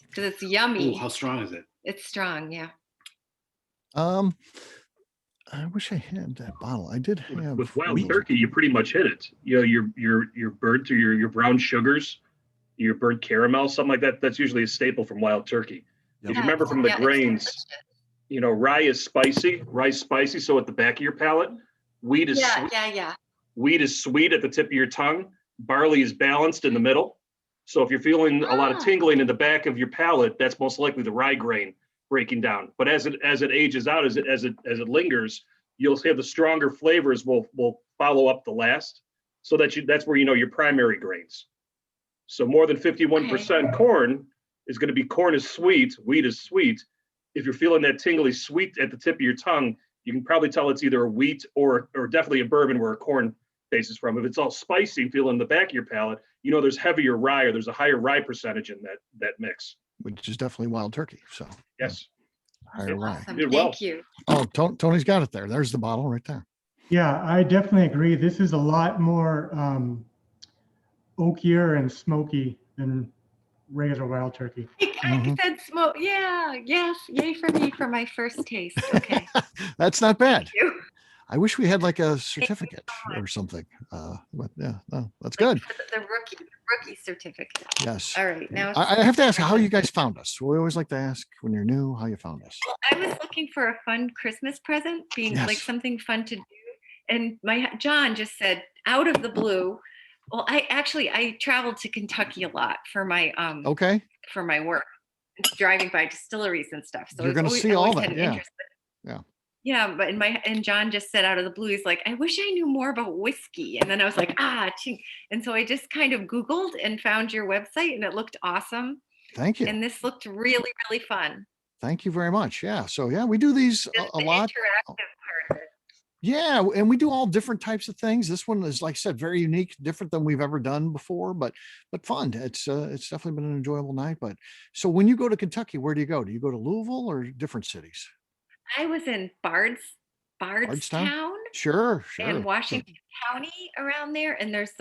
Because it's yummy. Ooh, how strong is it? It's strong, yeah. I wish I had that bottle. I did have With Wild Turkey, you pretty much hit it. Your burnt or your brown sugars, your burnt caramel, something like that. That's usually a staple from Wild Turkey. If you remember from the grains, rye is spicy. So at the back of your palate, wheat is sweet. Yeah. Wheat is sweet at the tip of your tongue. Barley is balanced in the middle. So if you're feeling a lot of tingling in the back of your palate, that's most likely the rye grain breaking down. But as it ages out, as it lingers, you'll have the stronger flavors will follow up the last. So that's where your primary grains. So more than 51% corn is going to be corn is sweet, wheat is sweet. If you're feeling that tingly sweet at the tip of your tongue, you can probably tell it's either a wheat or definitely a bourbon where a corn base is from. If it's all spicy, feeling the back of your palate, there's heavier rye or there's a higher rye percentage in that mix. Which is definitely Wild Turkey. So yes, higher rye. Awesome. Did well. Thank you. Oh, Tony's got it there. There's the bottle right there. Yeah, I definitely agree. This is a lot more oakier and smoky than regular Wild Turkey. I said smoke. Yeah, yes. Yay for me for my first taste. Okay. That's not bad. Thank you. I wish we had like a certificate or something. But yeah, no, that's good. The rookie certificate. Yes. All right. Now I have to ask how you guys found us. We always like to ask when you're new how you found us. Well, I was looking for a fun Christmas present, being like something fun to do. And John just said out of the blue, Well, I traveled to Kentucky a lot for my Okay. for my work, driving by distilleries and stuff. So You're it's going to always, see I all always that. had an Yeah. interest. Yeah. Yeah, but and John just said out of the blue, he's like, I wish I knew more about whiskey. And then I was like, ching. And so I just kind of Googled and found your website, and it looked awesome. Thank you. And this looked really, really fun. Thank you very much. Yeah. So yeah, we do these a lot. Interactive part of it. Yeah, and we do all different types of things. This one is, like I said, very unique, different than we've ever done before, but fun. It's definitely been an enjoyable night. But so when you go to Kentucky, where do you go? Do you go to Louisville or different cities? I was in Bardstown Sure. and Washington County around there. And there's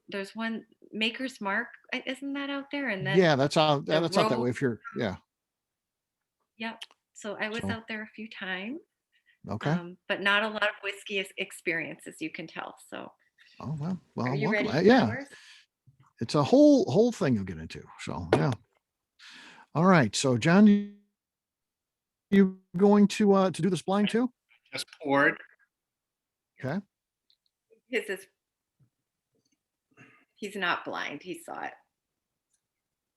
there's one Maker's Mark, isn't that out there? And then Yeah, that's out that way if you're, yeah. Yep. So I was out there a few times. Okay. But not a lot of whiskey experience, as you can tell. So. Oh, well, Are you welcome. ready? Yeah. It's a whole thing you'll get into. So, yeah. All right. So, John, you going to do this blind too? Just poured. Okay. He's not blind. He saw it.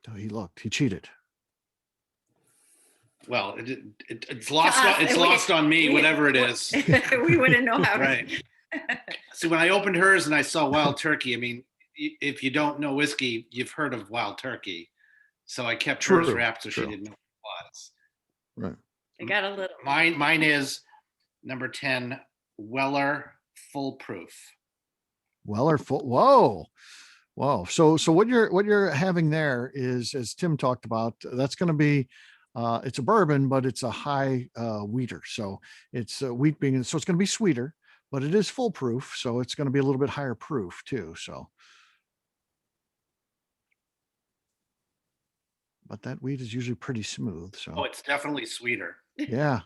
Oh, he looked. He cheated. Well, it's lost on me, whatever it is. We wouldn't know how. Right. So when I opened hers and I saw wild turkey, I mean, if you don't know whiskey, you've heard of wild turkey. So I kept hers wrapped so she didn't know what it was. Right. I got a little. Mine is number 10, Weller Foolproof. Weller Whoa. So what you're having there is, as Tim talked about, that's going to be it's a bourbon, but it's a high wheater. So it's wheat being, so it's going to be sweeter, but it is foolproof. So it's going to be a little bit higher proof too. So, but that wheat is usually pretty smooth. So it's definitely sweeter. Yeah.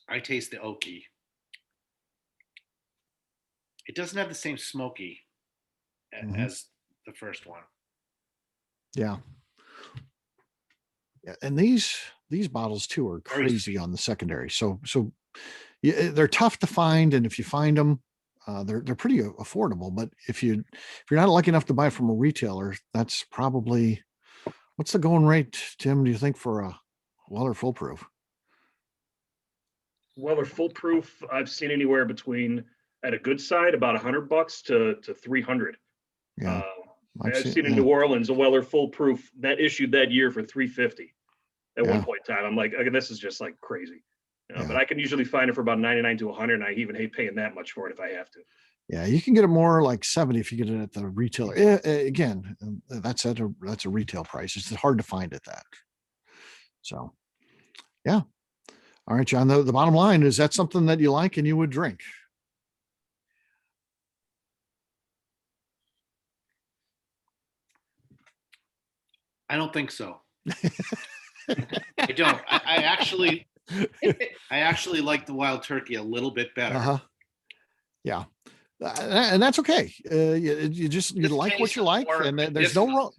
I taste the oaky. It doesn't have the same smoky as the first one. Yeah. And these bottles too are crazy on the secondary. So yeah, they're tough to find. And if you find them, they're pretty affordable, but if you're not lucky enough to buy from a retailer, that's probably, what's the going rate, Tim, do you think, for a Weller Foolproof? Weller Foolproof, I've seen anywhere between, at a good side, about $100 to 300. Yeah. I've seen in New Orleans a Weller Foolproof that issued that year for $350 at one point in time. I'm like, okay, this is just like crazy. But I can usually find it for about $99 to $100, and I even hate paying that much for it if I have to. Yeah, you can get it more like $70 if you get it at the retailer. Again, that's a retail price. It's hard to find at that. So, yeah. All right, John. The bottom line is, that something that you like and you would drink? I don't think so. I don't. I actually like the wild turkey a little bit better. Yeah. And that's okay. You like what you like, and there's no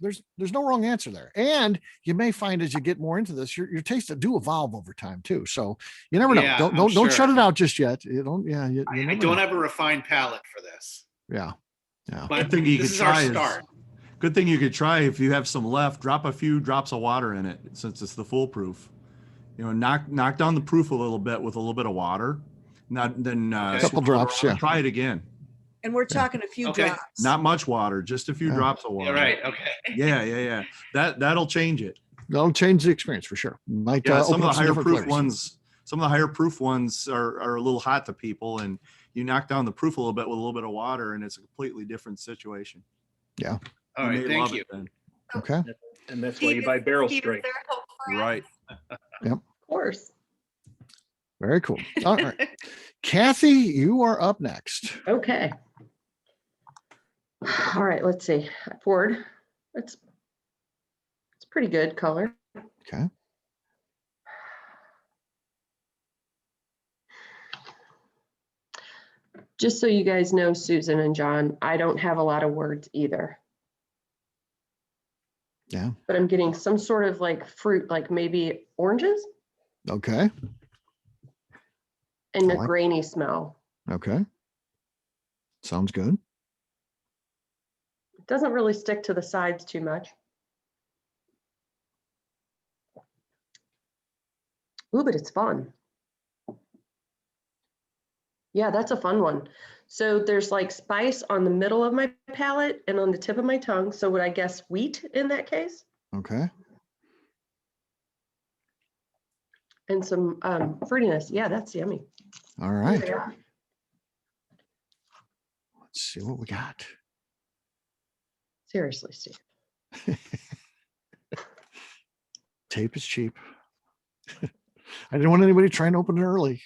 wrong answer there. And you may find, as you get more into this, your tastes do evolve over time too. So you never know. Don't shut it out just yet. You don't. Yeah. I don't have a refined palate for this. Yeah. But good thing you could try good thing you could try, if you have some left, drop a few drops of water in it, since it's the foolproof. Knock down the proof a little bit with a little bit of water. A couple drops. Yeah. Try it again. And we're talking a few drops. Not much water, just a few drops of water. Yeah, right. Okay. Yeah. That'll change it. That'll change the experience for sure. Might some of the higher proof ones. Some of the higher proof ones are a little hot to people, and you knock down the proof a little bit with a little bit of water, and it's a completely different situation. Yeah. All right. Thank you. Okay. And that's why you buy barrel strength. Right. Yep. Of course. Very cool. All right. Kathy, you are up next. Okay. All right, let's see. I poured. It's pretty good color. Okay. Just so you guys know, Susan and John, I don't have a lot of words either. Yeah. But I'm getting some sort of like fruit, like maybe oranges. Okay. And a grainy smell. Okay. Sounds good. It doesn't really stick to the sides too much. Ooh, but it's fun. Yeah, that's a fun one. So there's like spice on the middle of my palate and on the tip of my tongue. So would I guess wheat in that case? Okay. And some fruitiness. Yeah, that's yummy. All right. Let's see what we got. Seriously, Steve. Tape is cheap. I didn't want anybody trying to open it early.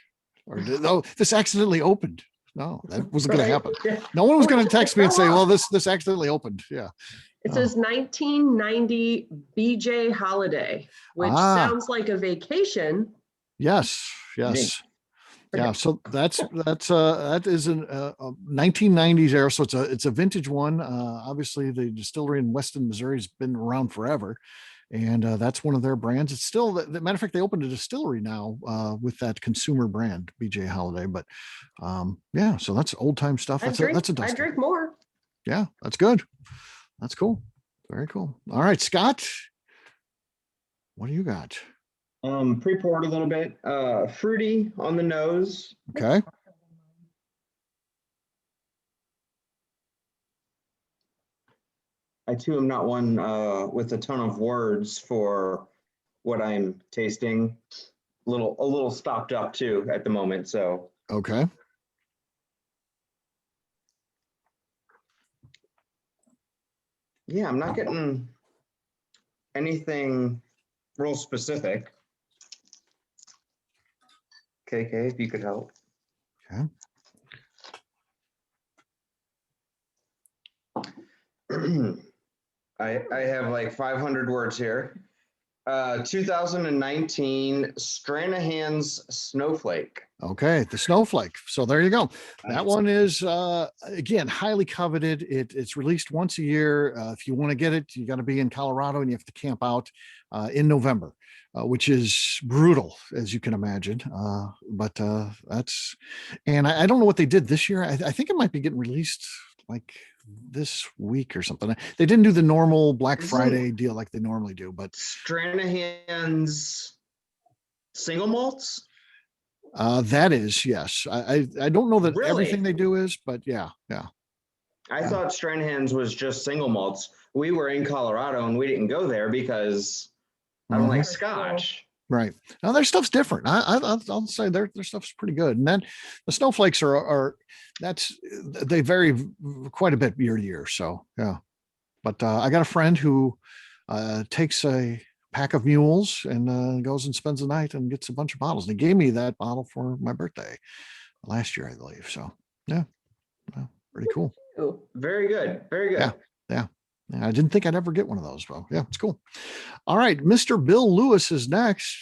Oh, this accidentally opened. No, that wasn't going to happen. No one was going to text me and say, well, this accidentally opened. Yeah. It says 1990 BJ Holiday, which sounds like a vacation. Yes. Yes. Yeah. So that is an 1990s era. So it's a vintage one. Obviously the distillery in Weston, Missouri has been around forever. And that's one of their brands. It's still, the matter of fact, they opened a distillery now with that consumer brand, BJ Holiday. But yeah, so that's old time stuff. That's a dusty. I drink more. Yeah, that's good. That's cool. Very cool. All right, Scott, what do you got? Pre-poured a little bit, fruity on the nose. Okay. I too am not one with a ton of words for what I'm tasting. A little stopped up too at the moment. So okay. Yeah, I'm not getting anything real specific. KK, if you could help. Okay. I have like 500 words here. 2019 Stranahan's Snowflake. Okay, the Snowflake. So there you go. That one is again highly coveted. It's released once a year. If you want to get it, you got to be in Colorado and you have to camp out in November, which is brutal, as you can imagine. But that's, and I don't know what they did this year. I think it might be getting released like this week or something. They didn't do the normal Black Friday deal like they normally do, but Stranahan's single malts. That is, yes. I don't know that Really? everything they do is, but yeah. I thought Stranahan's was just single malts. We were in Colorado and we didn't go there because I don't like Scotch. Right. Now their stuff's different. I'll say their stuff's pretty good. And then the snowflakes are they vary quite a bit year to year. So yeah. But I got a friend who takes a pack of mules and goes and spends the night and gets a bunch of bottles. And he gave me that bottle for my birthday last year, I believe. So yeah, pretty cool. Very good. Very good. Yeah. I didn't think I'd ever get one of those, but yeah, it's cool. All right. Mr. Bill Lewis is next.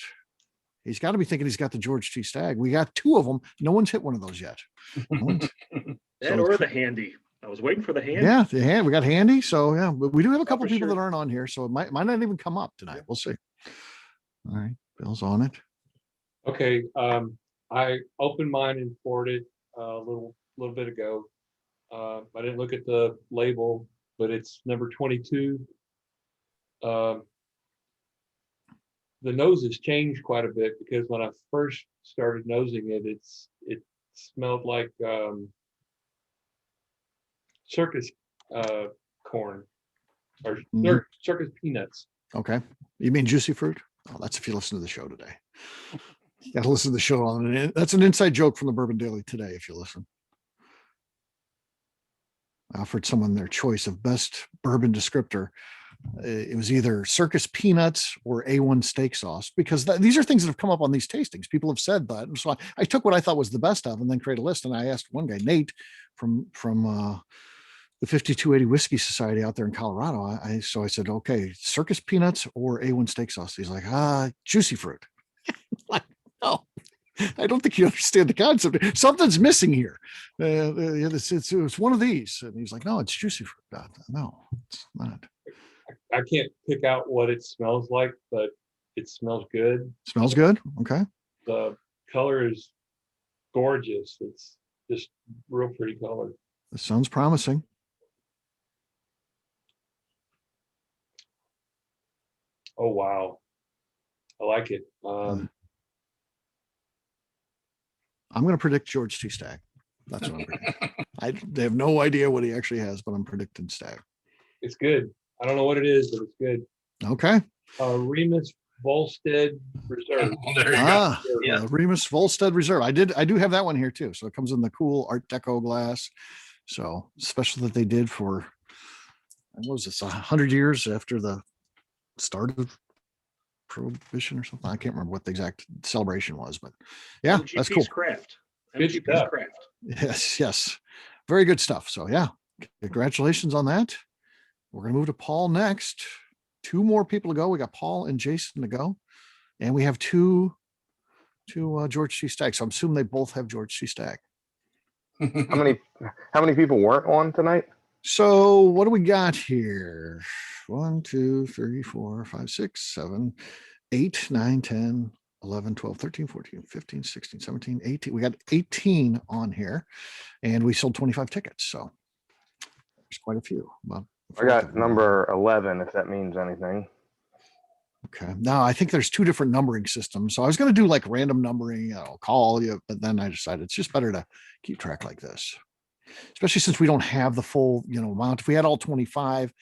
He's got to be thinking he's got the George T. Stagg. We got two of them. No one's hit one of those yet. That or the handy. I was waiting for the handy. Yeah, the hand. We got handy. So yeah, but we do have a couple people that aren't on here, so it might not even come up tonight. We'll see. All right, Bill's on it. Okay, I opened mine and poured it a little bit ago. I didn't look at the label, but it's number 22. The nose has changed quite a bit because when I first started nosing it, it smelled like circus corn or circus peanuts. Okay. You mean juicy fruit? Oh, that's if you listen to the show today. You got to listen to the show on it. That's an inside joke from the Bourbon Daily today, if you listen. I offered someone their choice of best bourbon descriptor. It was either circus peanuts or A1 steak sauce, because these are things that have come up on these tastings. People have said that. And so I took what I thought was the best of and then created a list. And I asked one guy, Nate, from the 5280 Whiskey Society out there in Colorado. So I said, okay, circus peanuts or A1 steak sauce. He's like, juicy fruit. Like, no, I don't think you understand the concept. Something's missing here. It's one of these. And he's like, no, it's juicy fruit. No, it's not. I can't pick out what it smells like, but it smells good. Smells good. Okay. The color is gorgeous. It's just real pretty color. This sounds promising. Oh, wow. I like it. I'm going to predict George T. Stagg. That's what I'm predicting. I have no idea what he actually has, but I'm predicting Stagg. It's good. I don't know what it is, but it's good. Okay. Remus Volstead Reserve. There you Ah, go. Yeah. Remus Volstead Reserve. I do have that one here too. So it comes in the cool Art Deco glass. So special that they did for, what was this, 100 years after the start of Prohibition or something. I can't remember what the exact celebration was, but yeah, that's cool. Craft. Good MGP's stuff. Craft. Yes. Very good stuff. So yeah, congratulations on that. We're going to move to Paul next. 2 more people to go. We got Paul and Jason to go. And we have two George C. Stagg. So I'm assuming they both have George C. Stagg. How many people weren't on tonight? So what do we got here? 1, 2, 3, 4, 5, 6, 7, 8, 9, 10, 11, 12, 13, 14, 15, 16, 17, 18. We got 18 on here, and we sold 25 tickets. So there's quite a few. I got number 11, if that means anything. Okay. Now I think there's 2 different numbering systems. So I was going to do like random numbering. I'll call you, but then I decided it's just better to keep track like this, especially since we don't have the full, amount. If we had all 25,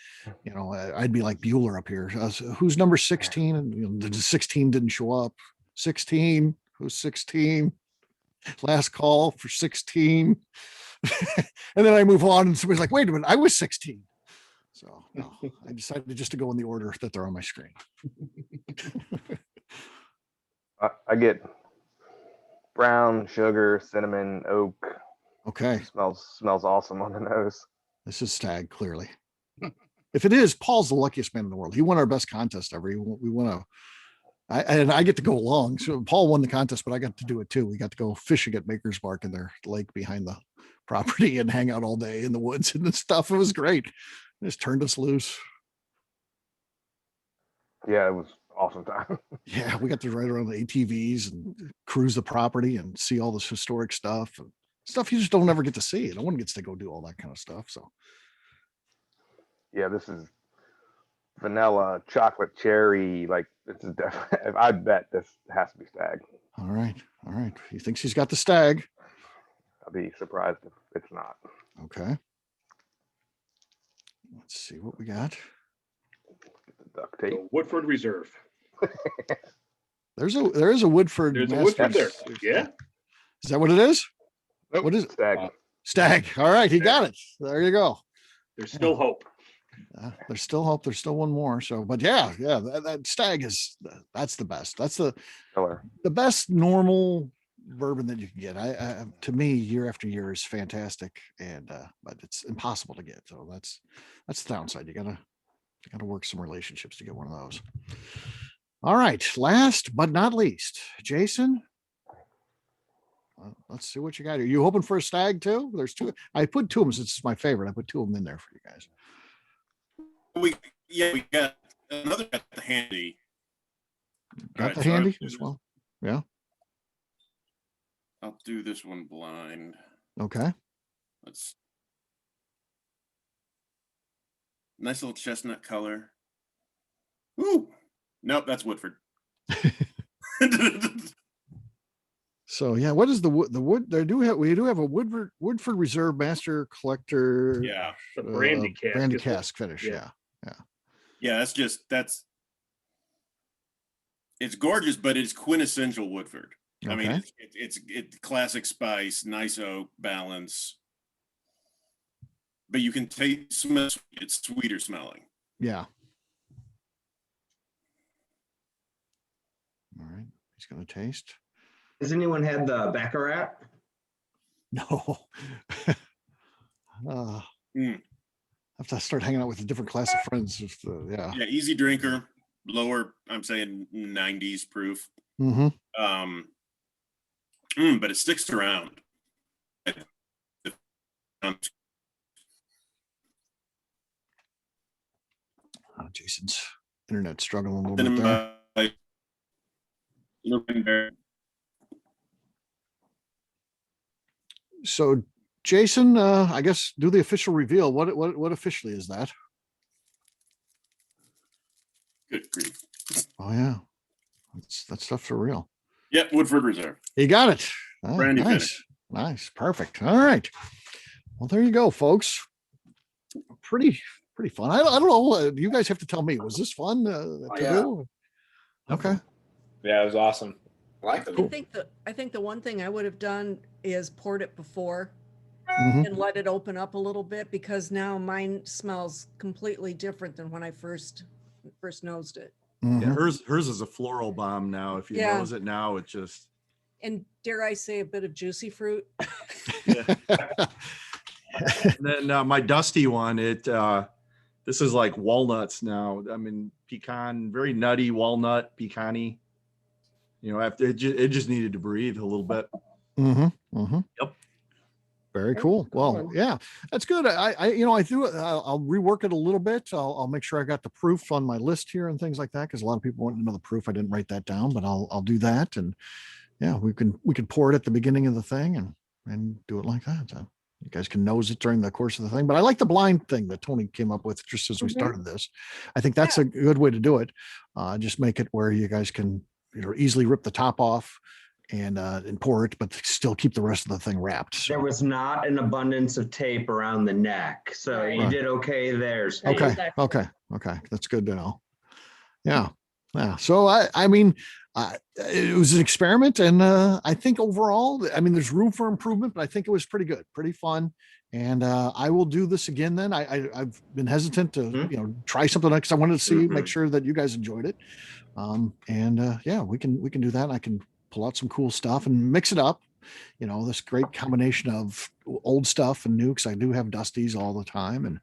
I'd be like Bueller up here. Who's number 16? And the 16 didn't show up. 16. Who's 16? Last call for 16. And then I move on, and somebody's like, "Wait a minute, I was 16." So no, I decided just to go in the order that they're on my screen. I get brown, sugar, cinnamon, oak. Okay. Smells awesome on the nose. This is Stagg, clearly. If it is, Paul's the luckiest man in the world. He won our best contest ever. We won and I get to go along. So Paul won the contest, but I got to do it too. We got to go fishing at Maker's Mark in their lake behind the property and hang out all day in the woods and stuff. It was great. It just turned us loose. Yeah, it was awesome time. Yeah, we got to ride around the ATVs and cruise the property and see all this historic stuff and stuff you just don't ever get to see. No one gets to go do all that kind of stuff. So yeah, this is vanilla, chocolate, cherry. Like, this is definitely, I bet this has to be Stagg. All right. He thinks he's got the Stagg. I'll be surprised if it's not. Okay. Let's see what we got. Get the duct tape. The Woodford Reserve. There is a Woodford. There's a Woodford there. Yeah. Is that what it is? Nope, what is it? Stagg. Stagg. All right, he got it. There you go. There's still hope. There's still hope. There's still one more. So, but yeah, that Stagg that's the best. That's the best normal bourbon that you can get. To me, year after year is fantastic, and but it's impossible to get. So that's the downside. You gotta work some relationships to get one of those. All right, last but not least, Jason. Let's see what you got here. You hoping for a Stagg too? There's 2. I put 2 of them since it's my favorite. I put 2 of them in there for you guys. We got another at the handy. Got the handy as well. Yeah. I'll do this one blind. Okay. Let's. Nice little chestnut color. Ooh. Nope, that's Woodford. So yeah, what is the wood? We do have a Woodford Reserve Master Collector. Yeah, the brandy cask finish. Yeah. It's gorgeous, but it's quintessential Woodford. Okay. I mean, it's classic spice, nice oak balance, but you can smell it's sweeter smelling. Yeah. All right, he's gonna taste. Has anyone had the Baccarat? No. I have to start hanging out with a different class of friends. Yeah, easy drinker, lower. I'm saying 90s proof. Mm-hmm. But it sticks around. Jason's internet struggling a little bit there. So Jason, I guess do the official reveal. What officially is that? Good grief. Oh yeah, that stuff's for real. Yep, Woodford Reserve. You got it. Oh, Brandy nice, finish. nice, perfect. All right. Well, there you go, folks. Pretty fun. I don't know. You guys have to tell me. Was this fun to do? Okay. Yeah, it was awesome. I like I think the one thing I would have done is poured it before Mhm. and let it open up a little bit, because now mine smells completely different than when I first nosed it. Yeah, Mhm. hers is a floral bomb now. If you Yeah. nose it now, it just And dare I say a bit of juicy fruit? And then my dusty one, this is like walnuts now. I mean, pecan, very nutty walnut, pecan-y. You know, after it just needed to breathe a little bit. Mm-hmm. Mm-hmm. Yep. Very cool. Well, yeah, that's good. I'll rework it a little bit. I'll make sure I got the proof on my list here and things like that, because a lot of people want to know the proof. I didn't write that down, but I'll do that. And yeah, we can pour it at the beginning of the thing and do it like that. So you guys can nose it during the course of the thing. But I like the blind thing that Tony came up with just as we started this. I think that's a good way to do it. Just make it where you guys can easily rip the top off and pour it, but still keep the rest of the thing wrapped. So. There was not an abundance of tape around the neck, so you did okay there, Steve. Okay. That's good to know. Yeah. So I mean, it was an experiment, and I think overall, I mean, there's room for improvement, but I think it was pretty good, pretty fun. And I will do this again. Then I've been hesitant to try something because I wanted to see, make sure that you guys enjoyed it. Yeah, we can do that. I can pull out some cool stuff and mix it up. This great combination of old stuff and new, because I do have dusties all the time, and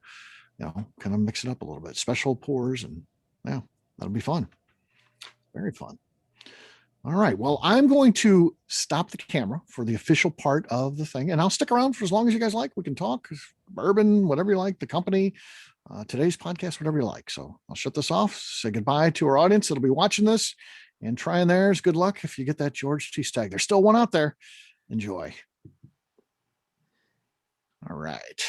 kind of mix it up a little bit. Special pours, and yeah, that'll be fun. Very fun. All right. Well, I'm going to stop the camera for the official part of the thing, and I'll stick around for as long as you guys like. We can talk bourbon, whatever you like, the company, today's podcast, whatever you like. So I'll shut this off, say goodbye to our audience that'll be watching this and trying theirs. Good luck if you get that George T. Stagg. There's still one out there. Enjoy. All right.